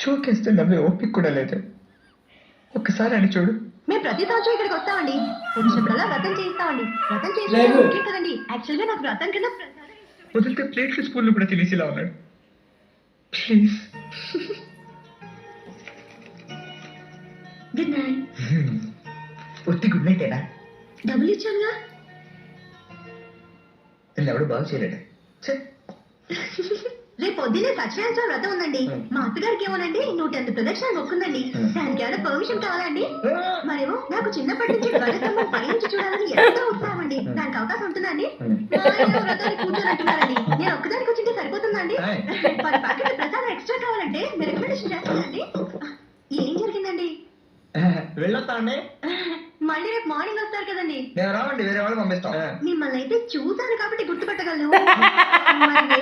చూకేస్తే నవ్వే ఓపిక కూడా లేదు. ఒక్కసారి అని చూడు. మేము ప్రతి సంవత్సరం ఇక్కడికి వస్తామండి. వచ్చినప్పుడల్లా వ్రతం చేయిస్తామండి. వ్రతం చేయించడం కదండి. యాక్చువల్గా నాకు వ్రతం కన్నా వదిలితే ప్లేట్లు స్పూన్లు కూడా తినేసిలా ఉన్నాడు. ప్లీజ్. Good night. ఒత్తి గుడ్ నైట్ ఏనా? డబ్బులు ఇచ్చానుగా. ఎవడు బాగు చేయలేడు. రేపు పొద్దున్నే సత్యనారాయణ వ్రతం ఉందండి. మా అత్తగారికి ఏమోనండి 108 ప్రదక్షిణాలు మొక్కుందండి. దానికి ఏమైనా పర్మిషన్ కావాలండి? మరేమో నాకు చిన్నప్పటి నుంచి వ్రతం పైనుంచి చూడాలని ఎంతో ఉత్సాహం అండి. దానికి అవకాశం ఉంటుందండి? వ్రతాన్ని కూర్చొని అంటున్నారండి. నేను ఒక్కదానికి వచ్చింటే సరిపోతుందండి? 10 ప్యాకెట్ల ప్రసాదం ఎక్స్ట్రా కావాలంటే మీరు రికమెండేషన్ చేస్తానండి. ఏం జరిగిందండి? వెళ్ళొస్తా అండి. మళ్ళీ రేపు మార్నింగ్ వస్తారు కదండి. రావండి, వేరే వాళ్ళు పంపిస్తాం. మిమ్మల్ని అయితే చూసాను కాబట్టి గుర్తుపట్టగలను.